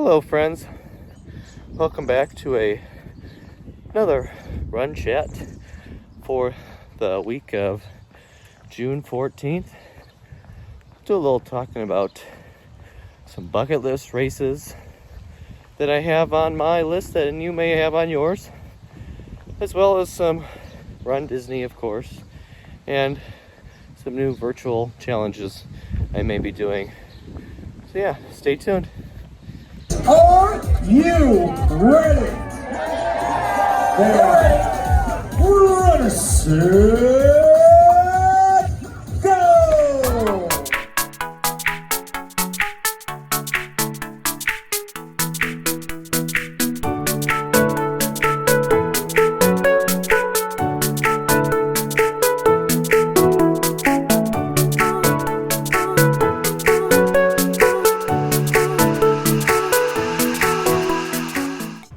Hello friends, welcome back to another run chat for the week of June 14th. Do a little talking about some bucket list races that I have on my list and you may have on yours, as well as some runDisney, of course, and some new virtual challenges I may be doing. So yeah, stay tuned. Are you ready? Ready, set, go!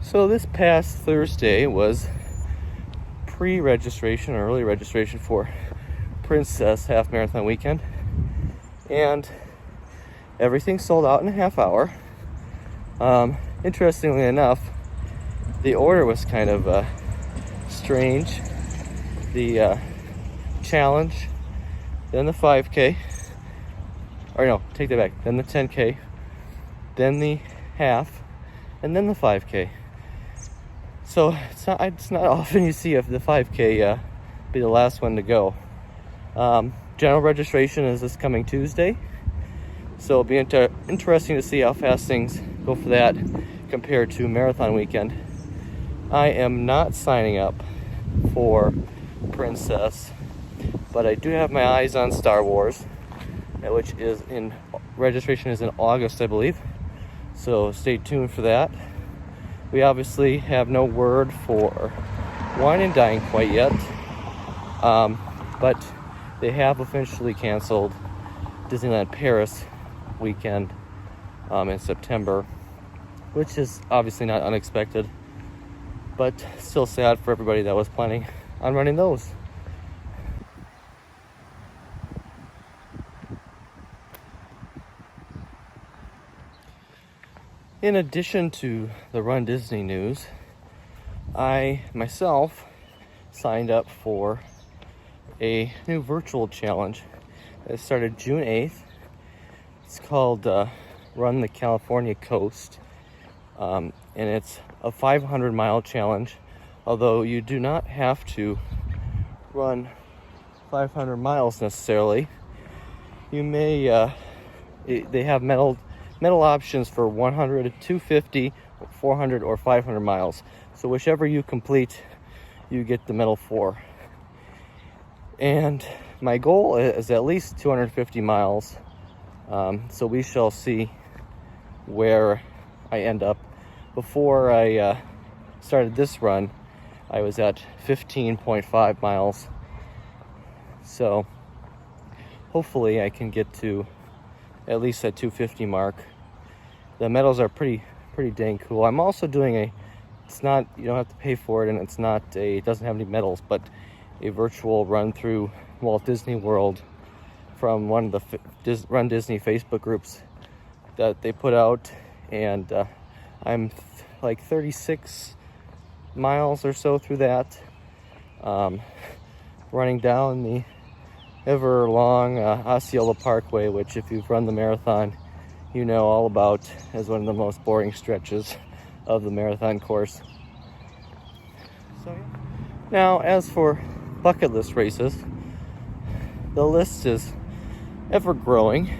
So this past Thursday was pre-registration or early registration for Princess Half Marathon Weekend, and everything sold out in a half hour. Interestingly enough, the order was kind of strange. The challenge, then the 5K, or no, take that back, then the 10K, then the half, and then the 5K. So it's not often you see if the 5K be the last one to go. General registration is this coming Tuesday, so it'll be interesting to see how fast things go for that compared to marathon weekend. I am not signing up for Princess, but I do have my eyes on Star Wars, which is registration is in August, I believe. So stay tuned for that. We obviously have no word for Wine and Dine quite yet, but they have officially canceled Disneyland Paris weekend in September, which is obviously not unexpected, but still sad for everybody that was planning on running those. In addition to the runDisney news, I myself signed up for a new virtual challenge that started June 8th. It's called Run the California Coast, and it's a 500-mile challenge, although you do not have to run 500 miles necessarily. You may, they have medal options for 100, 250, 400, or 500 miles. So whichever you complete, you get the medal for. And my goal is at least 250 miles. So we shall see where I end up. Before I started this run, I was at 15.5 miles. So hopefully I can get to at least that 250 mark. The medals are pretty dang cool. I'm also doing it's not, you don't have to pay for it, and it doesn't have any medals, but a virtual run through Walt Disney World from one of the runDisney Facebook groups that they put out, and I'm like 36 miles or so through that, running down the ever long Osceola Parkway, which if you've run the marathon, you know all about as one of the most boring stretches of the marathon course. So yeah. Now, as for bucket list races, the list is ever growing,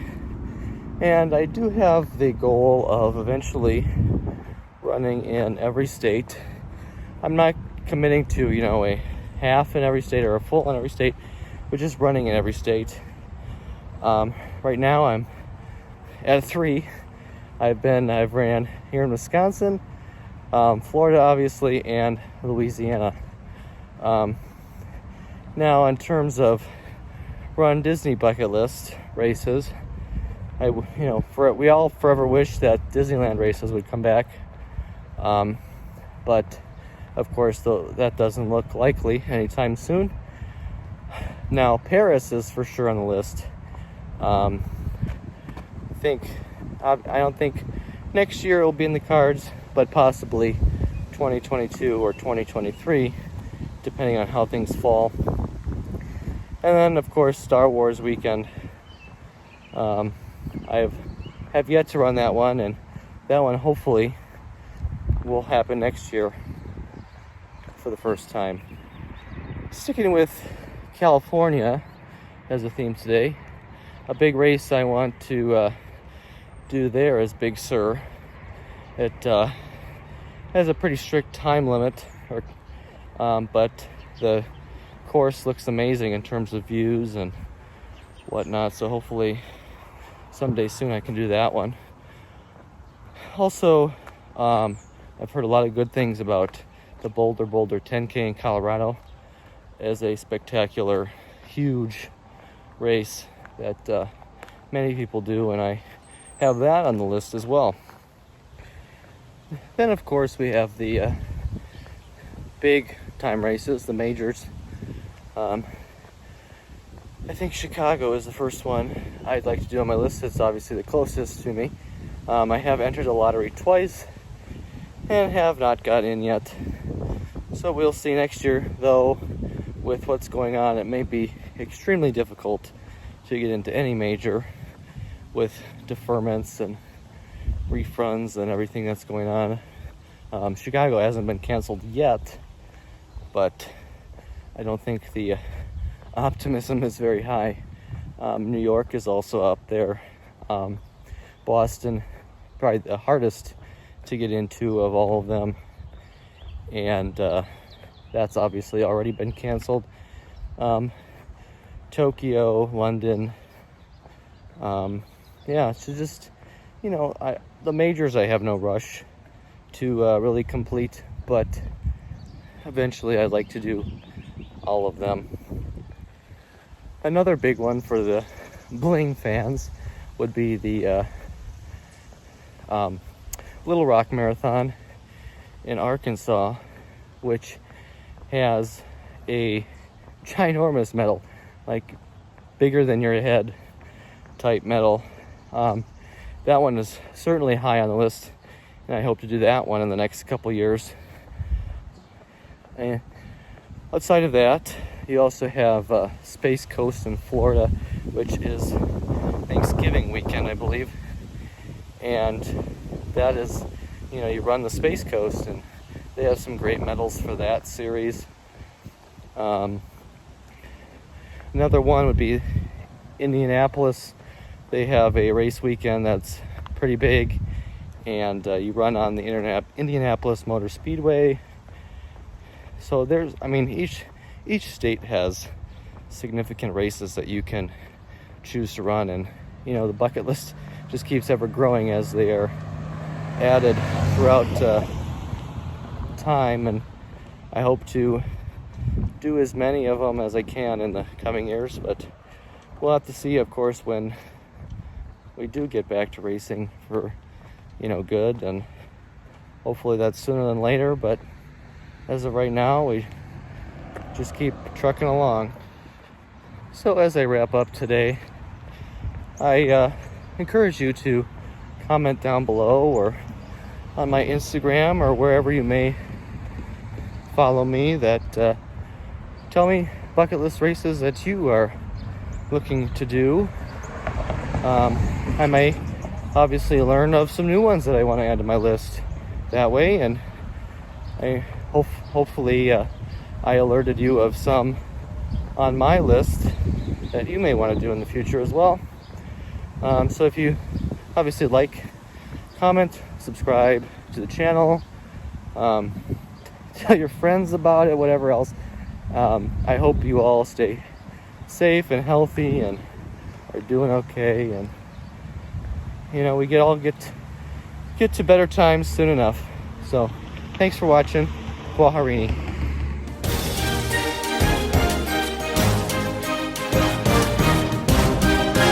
and I do have the goal of eventually running in every state. I'm not committing to, a half in every state or a full in every state, but just running in every state. Right now I'm at 3. I've ran here in Wisconsin, Florida obviously, and Louisiana. Now in terms of runDisney bucket list races, we all forever wish that Disneyland races would come back, but of course that doesn't look likely anytime soon. Now Paris is for sure on the list. I don't think next year it will be in the cards, but possibly 2022 or 2023, depending on how things fall. And then, of course, Star Wars weekend. I have yet to run that one, and that one hopefully will happen next year for the first time. Sticking with California as a theme today, a big race I want to do there is Big Sur. It has a pretty strict time limit, but the course looks amazing in terms of views and whatnot, so hopefully someday soon I can do that one. Also, I've heard a lot of good things about the Boulder 10K in Colorado as a spectacular, huge race that many people do, and I have that on the list as well. Then, of course, we have the big time races, the majors. I think Chicago is the first one I'd like to do on my list. It's obviously the closest to me. I have entered the lottery twice and have not got in yet. So we'll see next year, though, with what's going on, it may be extremely difficult to get into any major with deferments and refunds and everything that's going on. Chicago hasn't been canceled yet, but I don't think the optimism is very high. New York is also up there. Boston, probably the hardest to get into of all of them, and that's obviously already been canceled. Tokyo, London, so just, the majors I have no rush to really complete, but eventually I'd like to do all of them. Another big one for the bling fans would be the Little Rock Marathon in Arkansas, which has a ginormous medal, like bigger than your head type medal. That one is certainly high on the list, and I hope to do that one in the next couple years. And outside of that, you also have Space Coast in Florida, which is Thanksgiving weekend, I believe. And that is, you run the Space Coast, and they have some great medals for that series. Another one would be Indianapolis. They have a race weekend that's pretty big, and you run on the Indianapolis Motor Speedway. So each state has significant races that you can choose to run, and the bucket list just keeps ever growing as they are added throughout time, and I hope to do as many of them as I can in the coming years, but we'll have to see, of course, when we do get back to racing for good, and hopefully that's sooner than later, but as of right now we just keep trucking along. So as I wrap up today, I encourage you to comment down below or on my Instagram or wherever you may follow me that tell me bucket list races that you are looking to do. I may obviously learn of some new ones that I want to add to my list that way, and I hopefully I alerted you of some on my list that you may want to do in the future as well. So if you obviously like, comment, subscribe to the channel, tell your friends about it, whatever else. I hope you all stay safe and healthy and are doing okay, and we get to better times soon enough. So thanks for watching. Kwaharini.